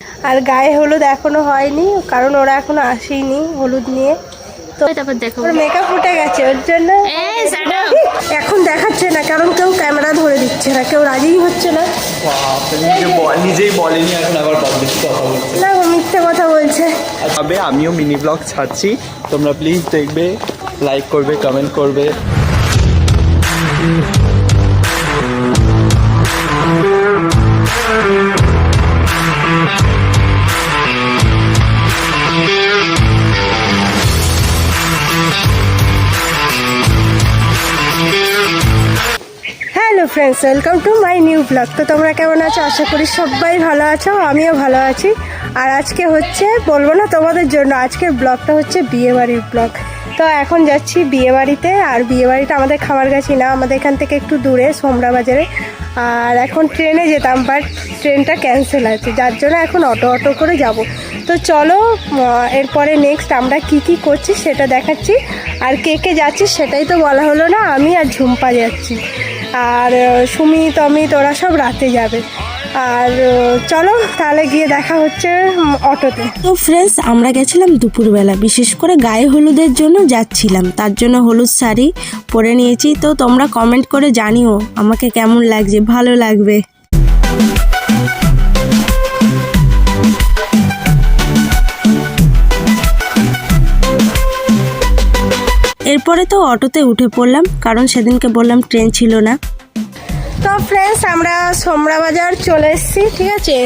আর গায়ে হলুদ এখনো হয়নি, কারণ ওরা এখনো আসেনি হলুদ নিয়ে। তো তারপর দেখো ওর মেকআপ উঠে গেছে, ওর জন্য এখন দেখাচ্ছে না, কারণ কেউ ক্যামেরা ধরে দিচ্ছে না, কেউ রাজিই হচ্ছে না। নিজেই বলেনি, এখন আবার পাবলিক কথা বলছে না, ও মিথ্যে কথা বলছে। তবে আমিও মিনি ব্লগ ছাড়ছি, তোমরা প্লিজ দেখবে, লাইক করবে, কমেন্ট করবে। Hello friends, welcome to my new blog. তো তোমরা কেমন আছো? আশা করি সবাই ভালো আছো, আমিও ভালো আছি। আর আজকে হচ্ছে, বলবো না তোমাদের জন্য, আজকের ব্লগটা হচ্ছে বিয়েবাড়ির ব্লগ। তো এখন যাচ্ছি বিয়েবাড়িতে, আর বিয়েবাড়িটা আমাদের খামারগাছি না, আমাদের এখান থেকে একটু দূরে, সোমরা বাজারে। আর এখন ট্রেনে যেতাম, বাট ট্রেনটা ক্যান্সেল আছে, যার জন্য এখন অটো করে যাব। তো চলো, এরপরে নেক্সট আমরা কি করছি সেটা দেখাচ্ছি। আর কে যাচ্ছি সেটাই তো বলা হলো না, আমি আর ঝুম্পা যাচ্ছি, আর সুমিত অমিত ওরা সব রাতে যাবে। আর চলো তাহলে গিয়ে দেখা হচ্ছে অটোতে। তো ফ্রেন্ডস, আমরা গেছিলাম দুপুরবেলা, বিশেষ করে গায়ে হলুদের জন্য যাচ্ছিলাম, তার জন্য হলুদ শাড়ি পরে নিয়েছি। তো তোমরা কমেন্ট করে জানিও আমাকে কেমন লাগছে, ভালো লাগবে। এরপরে তো অটোতে উঠে পড়লাম, কারণ সেদিনকে বললাম ট্রেন ছিল না। তো ফ্রেন্ডস, আমরা সোমরা বাজার চলে এসেছি, ঠিক আছে।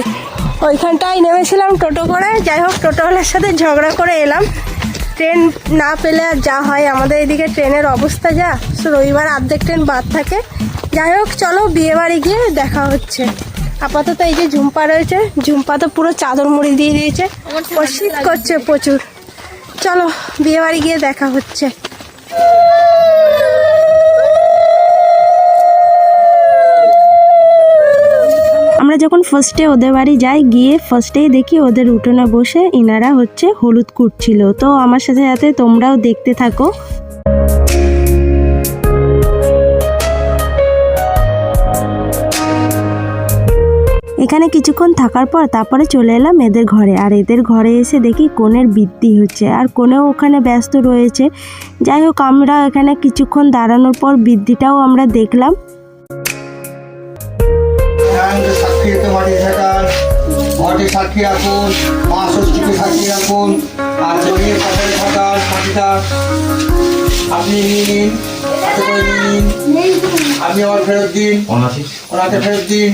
ওইখানটায় নেমেছিলাম টোটো করে, যাই হোক টোটোওয়ালার সাথে ঝগড়া করে এলাম। ট্রেন না পেলে আর যা হয়, আমাদের এদিকে ট্রেনের অবস্থা যা, রবিবার অর্ধেক ট্রেন বাদ থাকে। যাই হোক চলো বিয়েবাড়ি গিয়ে দেখা হচ্ছে। আপাতত এই যে ঝুম্পা রয়েছে, ঝুম্পা তো পুরো চাদর মুড়ি দিয়ে দিয়েছে, ও শীত করছে প্রচুর। চলো বিয়েবাড়ি গিয়ে দেখা হচ্ছে। আমরা যখন ফার্স্টে ওদের বাড়ি যাই, গিয়ে ফার্স্টেই দেখি ওদের উঠোনে বসে ইনারা হচ্ছে হলুদ কুটছিল। তো আমার সাথে সাথে তোমরাও দেখতে থাকো। এখানে কিছুক্ষণ থাকার পর তারপরে চলে এলাম এদের ঘরে। আর এদের ঘরে এসে দেখি কনের বৃদ্ধি হচ্ছে, আর কনেও ওখানে ব্যস্ত রয়েছে। যাই হোক, আমরা এখানে কিছুক্ষণ দাঁড়ানোর পর বৃদ্ধিটাও আমরা দেখলাম। সাক্ষী রাখুন, মা ষষ্ঠীকে সাক্ষী রাখুন, আর জমির পাশে থাকা সাক্ষীটা আপনি নিন, আপনি আমার ফেরত দিন, ওনাকে ফেরত দিন,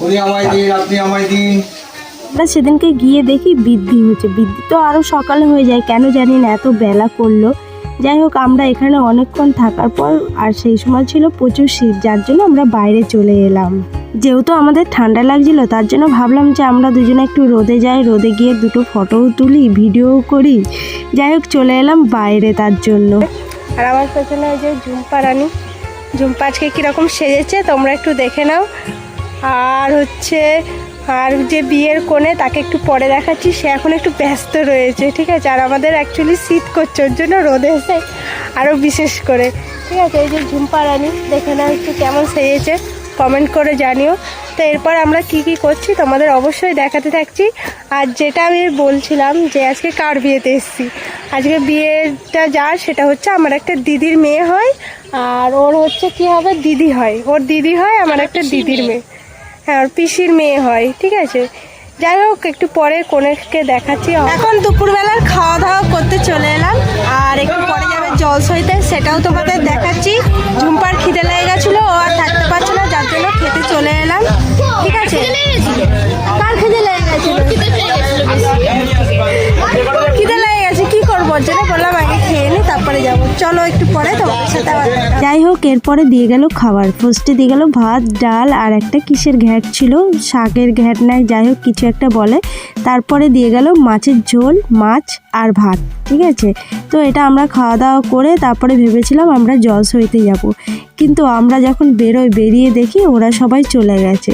উনি আমায় দিন, আপনি আমায় দিন। আমরা সেদিনকে গিয়ে দেখি বৃদ্ধি হচ্ছে। বৃদ্ধি তো আরও সকালে হয়ে যায়, কেন জানি না এত বেলা করলো। যাই হোক, আমরা এখানে অনেকক্ষণ থাকার পর, আর সেই সময় ছিল প্রচুর শীত, যার জন্য আমরা বাইরে চলে এলাম। যেহেতু আমাদের ঠান্ডা লাগছিল, তার জন্য ভাবলাম যে আমরা দুজনে একটু রোদে যাই, রোদে গিয়ে দুটো ফটোও তুলি, ভিডিওও করি। যাই হোক চলে এলাম বাইরে তার জন্য। আর আমার পেছনে ওই যে ঝুম্পা রানী, ঝুম্পা আজকে কীরকম সেজেছে তোমরা একটু দেখে নাও। আর হচ্ছে, আর যে বিয়ের কোণে তাকে একটু পরে দেখাচ্ছি, সে এখন একটু ব্যস্ত রয়েছে, ঠিক আছে। আর আমাদের অ্যাকচুয়ালি শীত করছে, ওর জন্য রোদে এসে আরও বিশেষ করে, ঠিক আছে। এই যে ঝুম্পা রানী, দেখে নাও একটু কেমন সেজেছে, কমেন্ট করে জানিও। তো এরপর আমরা কি করছি তোমাদের অবশ্যই দেখাতে থাকছি। আর যেটা আমি বলছিলাম যে আজকে কার বিয়েতে এসেছি, আজকে বিয়েটা যার, সেটা হচ্ছে আমার একটা দিদির মেয়ে হয়, আর ওর হচ্ছে কি হবে, দিদি হয়, ওর দিদি হয়, আমার একটা দিদির মেয়ে, হ্যাঁ ওর পিসির মেয়ে হয়, ঠিক আছে। যাই হোক একটু পরে কোনেকে দেখাচ্ছি। এখন দুপুরবেলার খাওয়া দাওয়া করতে চলে এলাম, আর একটু পরে যাবে জলসইতে, সেটাও তোমাদের দেখাচ্ছি। ঝুম্পার খিদে লেগে গেছিলো, ও আর থাকতে পারছে না, যার জন্য খেতে চলে এলাম, ঠিক আছে। কার খিদে লেগে গেছিল? খিদে লেগে গেছে, কি করবো, যেন বললাম আগে খেয়ে নি তারপরে যাবো। চলো একটু পরে তোমাদের সাথে আবার। যাই হোক, এরপরে দিয়ে গেল খাবার। ফার্স্টে দিয়ে গেল ভাত, ডাল, আর একটা কিসের ঘ্যাট ছিল, শাকের ঘ্যাট নাই, যাই হোক কিছু একটা বলে। তারপরে দিয়ে গেল মাছের ঝোল, মাছ আর ভাত, ঠিক আছে। তো এটা আমরা খাওয়া দাওয়া করে তারপরে ভেবেছিলাম আমরা জলসইতে যাব, কিন্তু আমরা যখন বেরিয়ে দেখি ওরা সবাই চলে গেছে,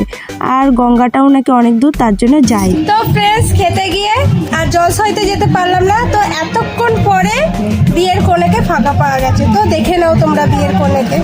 আর গঙ্গাটাও নাকি অনেক দূর, তার জন্য যাই। তো ফ্রেন্ডস, খেতে গিয়ে আর জলসইতে যেতে পারলাম না, তো এতক্ষণ পরে বিয়ের কোণেকে ফাঁকা পাওয়া গেছে। তো দেখে নাও তোমরা বিয়ের কোণেকে।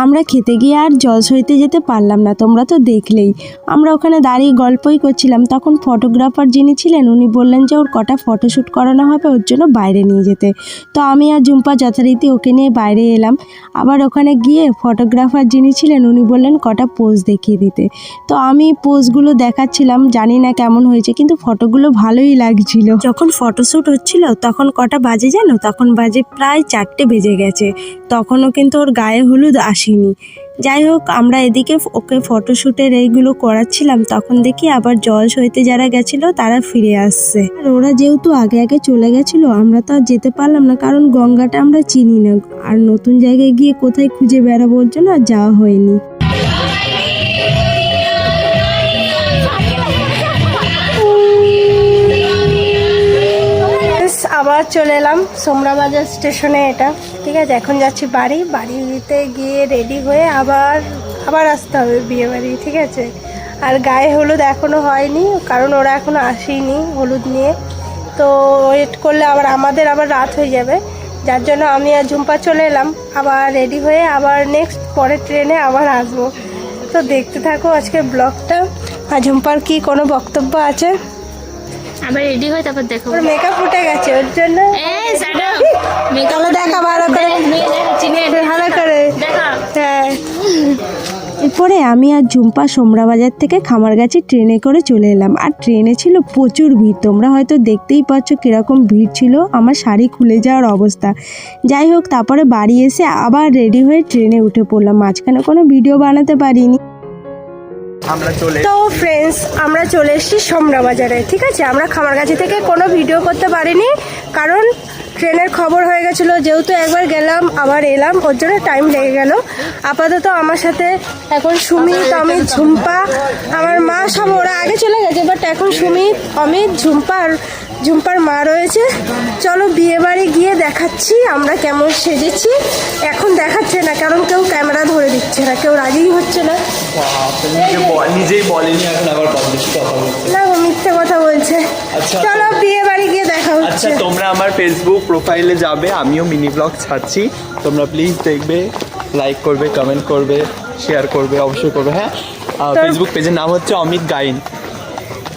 আমরা খেতে গিয়ে আর জল সইতে যেতে পারলাম না, তোমরা তো দেখলেই। আমরা ওখানে দাঁড়িয়ে গল্পই করছিলাম, তখন ফটোগ্রাফার যিনি ছিলেন উনি বললেন যে ওর কটা ফটোশ্যুট করানো হবে, ওর জন্য বাইরে নিয়ে যেতে। তো আমি আর ঝুম্পা যথারীতি ওকে নিয়ে বাইরে এলাম। আবার ওখানে গিয়ে ফটোগ্রাফার যিনি ছিলেন উনি বললেন কটা পোজ দেখিয়ে দিতে। তো আমি পোজগুলো দেখাচ্ছিলাম, জানি না কেমন হয়েছে, কিন্তু ফটোগুলো ভালোই লাগছিল। যখন ফটোশ্যুট হচ্ছিল তখন কটা বাজে জানো, তখন বাজে প্রায় 4টে বেজে গেছে। তখনও কিন্তু ওর গায়ে হলুদ আসেনি। যাই হোক, আমরা এদিকে ওকে ফটোশ্যুটের এইগুলো করাচ্ছিলাম, তখন দেখি আবার জল সইতে যারা গেছিলো তারা ফিরে আসছে। আর ওরা যেহেতু আগে আগে চলে গেছিলো, আমরা তো আর যেতে পারলাম না, কারণ গঙ্গাটা আমরা চিনি না, আর নতুন জায়গায় গিয়ে কোথায় খুঁজে বেড়াবো, ওর জন্য আর যাওয়া হয়নি। আবার চলে এলাম সোমরা বাজার স্টেশনে, এটা ঠিক আছে। এখন যাচ্ছি বাড়িতে গিয়ে রেডি হয়ে আবার আসতে হবে বিয়ে বাড়ি, ঠিক আছে। আর গায়ে হলুদ এখনও হয়নি, কারণ ওরা এখনও আসেনি হলুদ নিয়ে। তো ওয়েট করলে আমাদের আবার রাত হয়ে যাবে, যার জন্য আমি আর ঝুম্পা চলে এলাম আবার রেডি হয়ে, আবার নেক্সট পরের ট্রেনে আবার আসবো। তো দেখতে থাকো আজকের ব্লগটা। আর ঝুম্পার কি কোনো বক্তব্য আছে? আবার রেডি হয়ে তারপর দেখো। ওর মেকআপ উঠে গেছে, ওর জন্য তাহলে দেখা ভালো করে, ভালো করে হ্যাঁ। এরপরে আমি আর ঝুম্পা সোমরা বাজার থেকে খামারগাছি ট্রেনে করে চলে এলাম। আর ট্রেনে ছিল প্রচুর ভিড়, তোমরা হয়তো দেখতেই পাচ্ছ কীরকম ভিড় ছিল, আমার শাড়ি খুলে যাওয়ার অবস্থা। যাই হোক, তারপরে বাড়ি এসে আবার রেডি হয়ে ট্রেনে উঠে পড়লাম, মাঝখানে কোনো ভিডিও বানাতে পারিনি। তো ফ্রেন্ডস, আমরা চলে এসেছি সোমরা বাজারে, ঠিক আছে। আমরা খামারগাছি থেকে কোনো ভিডিও করতে পারিনি, কারণ ট্রেনের খবর হয়ে গেছিলো, যেহেতু একবার গেলাম আবার এলাম, ওর জন্য টাইম লেগে গেল। আপাতত আমার সাথে এখন সুমিত, অমিত, ঝুম্পা, আমার মা, সব ওরা আগে চলে গেছে, বাট এখন সুমিত, অমিত, ঝুম্পার মা রয়েছে। চলো বিয়ে বাড়ি গিয়ে দেখাচ্ছি আমরা কেমন সেজেছি। এখন দেখাচ্ছে না, কারণ কেউ ক্যামেরা ধরে দিচ্ছে না, কেউ রাজিই হচ্ছে না। নিজেই বলেনি, এখন আবার পাবলিক কথা বলছে না, ও মিথ্যে কথা বলছে। আচ্ছা, চলো বিয়ে বাড়ি গিয়ে দেখা আচ্ছা, হচ্ছে। তোমরা আমার ফেসবুক প্রোফাইলে যাবে, আমিও মিনি ব্লগ ছাড়ছি, তোমরা প্লিজ দেখবে, লাইক করবে, কমেন্ট করবে, শেয়ার করবে, অবশ্যই করবে। হ্যাঁ, ফেসবুক পেজের নাম হচ্ছে অমিত গাইন,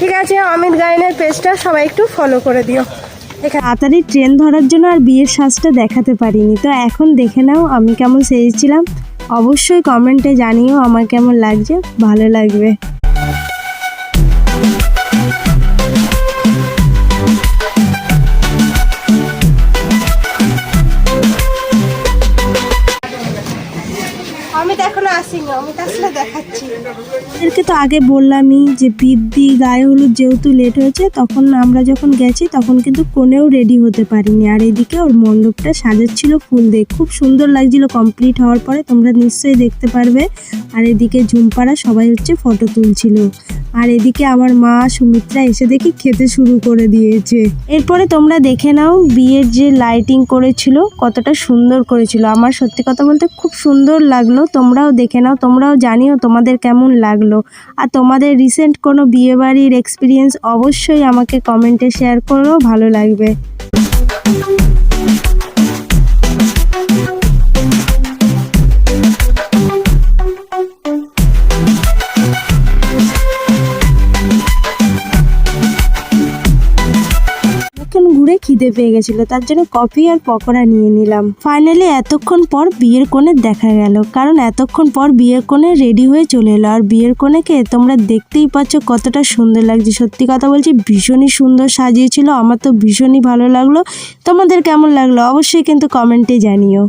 ঠিক আছে। অমিত গাইনের পেজটা সবাই একটু ফলো করে দিও। তাড়াতাড়ি ট্রেন ধরার জন্য আর বিয়ের সাজটা দেখাতে পারিনি। তো এখন দেখে নাও আমি কেমন সেজেছিলাম, অবশ্যই কমেন্টে জানিও আমার কেমন লাগছে, ভালো লাগবে। অমিত এখনো আসেনি, অমিত আসলে দেখাচ্ছি। এদেরকে তো আগে বললামই যে বৃদ্ধি গায়ে হলুদ যেহেতু লেট হয়েছে, তখন আমরা যখন গেছি তখন কিন্তু কোনেও রেডি হতে পারিনি। আর এদিকে ওর মণ্ডপটা সাজাচ্ছিল ফুল দিয়ে, খুব সুন্দর লাগছিল কমপ্লিট হওয়ার পরে, তোমরা নিশ্চয়ই দেখতে পারবে। আর এদিকে ঝুম্পারা সবাই হচ্ছে ফটো তুলছিল। আর এদিকে আমার মা সুমিত্রা এসে দেখি খেতে শুরু করে দিয়েছে। এরপরে তোমরা দেখে নাও বিয়ের যে লাইটিং করেছিল কতটা সুন্দর করেছিল, আমার সত্যি কথা বলতে খুব সুন্দর লাগলো। তোমরাও দেখে নাও, তোমরাও জানিও তোমাদের কেমন লাগলো। আর তোমাদের রিসেন্ট কোনো বিয়েবাড়ির এক্সপিরিয়েন্স অবশ্যই আমাকে কমেন্টে শেয়ার করো, ভালো লাগবে। ঘুরে খিদে পেয়ে গেছিল, তার জন্য কফি আর পকোড়া নিয়ে নিলাম। ফাইনালি এতক্ষণ পর বিয়ের কোণে দেখা গেল, কারণ এতক্ষণ পর বিয়ের কোণে রেডি হয়ে চলে এলো। আর বিয়ের কোণেকে তোমরা দেখতেই পাচ্ছ কতটা সুন্দর লাগছে, সত্যি কথা বলছি ভীষণই সুন্দর সাজিয়েছিল, আমার তো ভীষণই ভালো লাগলো। তোমাদের কেমন লাগলো অবশ্যই কিন্তু কমেন্টে জানিও।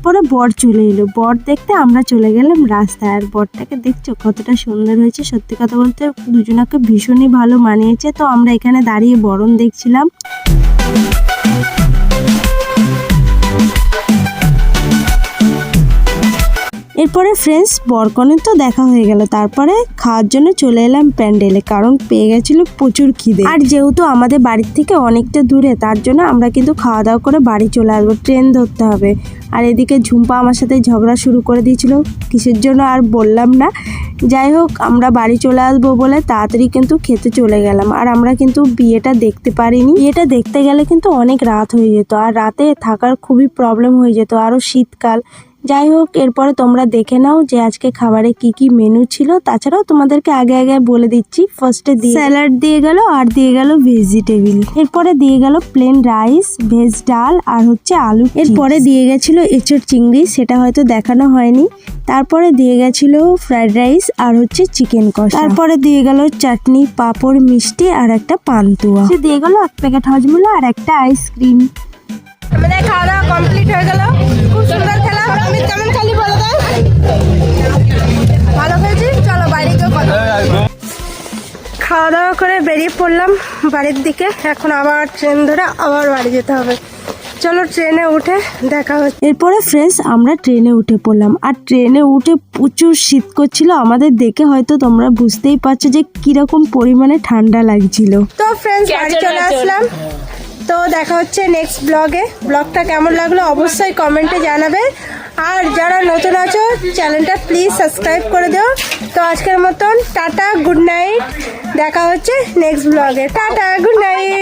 পরে বর চলে এলো, বর দেখতে আমরা চলে গেলাম রাস্তায়। আর বরটাকে দেখছো কতটা সুন্দর হয়েছে, সত্যি কথা বলতে দুজনাকে ভীষণই ভালো মানিয়েছে। তো আমরা এখানে দাঁড়িয়ে বরণ দেখছিলাম। এরপরে ফ্রেন্ডস বরকনের তো দেখা হয়ে গেল, তারপরে খাওয়ার জন্য চলে এলাম প্যান্ডেলে, কারণ পেয়ে গেছিল প্রচুর খিদে। আর যেহেতু আমাদের বাড়ির থেকে অনেকটা দূরে, তার জন্য আমরা কিন্তু খাওয়া দাওয়া করে বাড়ি চলে আসবো, ট্রেন ধরতে হবে। আর এদিকে ঝুম্পা আমার সাথে ঝগড়া শুরু করে দিয়েছিল, কিসের জন্য আর বললাম না। যাই হোক, আমরা বাড়ি চলে আসবো বলে তাড়াতাড়ি কিন্তু খেতে চলে গেলাম। আর আমরা কিন্তু বিয়েটা দেখতে পারিনি, বিয়েটা দেখতে গেলে কিন্তু অনেক রাত হয়ে যেত, আর রাতে থাকার খুবই প্রবলেম হয়ে যেত, আরও শীতকাল। যাই হোক, এরপরে তোমরা দেখে নাও যে আজকে খাবারে কি কি মেনু ছিল। তাছাড়াও তোমাদেরকে আগে আগে বলে দিচ্ছি, ফার্স্টে দিয়ে স্যালাড দিয়ে গেল, আর দিয়ে গেল ভেজিটেবিল, এরপরে দিয়ে গেল প্লেন রাইস, ভেজ ডাল, আর হচ্ছে আলু। এরপরে দিয়ে গেছিল এঁচড় চিংড়ি, সেটা হয়তো দেখানো হয়নি। তারপরে দিয়ে গেছিল ফ্রাইড রাইস আর হচ্ছে চিকেন কষা। তারপরে দিয়ে গেল চাটনি, পাঁপড়, মিষ্টি আর একটা পান্তুয়া। দিয়ে গেল এক প্যাকেট হজমোলা আর একটা আইসক্রিম। আমাদের খাওয়া দাওয়া কমপ্লিট হয়ে গেল, খুব সুন্দর খেলাম। আমি কেমন খালি বলে দাও। ভালো খেয়েছি, চলো বাইরে গিয়ে কথা বলবো। খাওয়া দাওয়া করে বেরিয়ে পড়লাম বাড়ির দিকে। এখন আবার ট্রেন ধরে আবার বাড়ি যেতে হবে। চলো ট্রেনে উঠে দেখা হচ্ছে। এরপরে ফ্রেন্ডস আমরা ট্রেনে উঠে পড়লাম, আর ট্রেনে উঠে প্রচুর শীত করছিল। আমাদের দেখে হয়তো তোমরা বুঝতেই পারছো যে কিরকম পরিমাণে ঠান্ডা লাগছিল। তো ফ্রেন্ডস বাড়ি চলে আসলাম। তো দেখা হচ্ছে নেক্সট ব্লগে। ব্লগটা কেমন লাগলো অবশ্যই কমেন্টে জানাবে, আর যারা নতুন আছো চ্যানেলটা প্লিজ সাবস্ক্রাইব করে দিও। তো আজকের মতন টাটা, গুড নাইট। দেখা হচ্ছে নেক্সট ব্লগে। Tata, good night.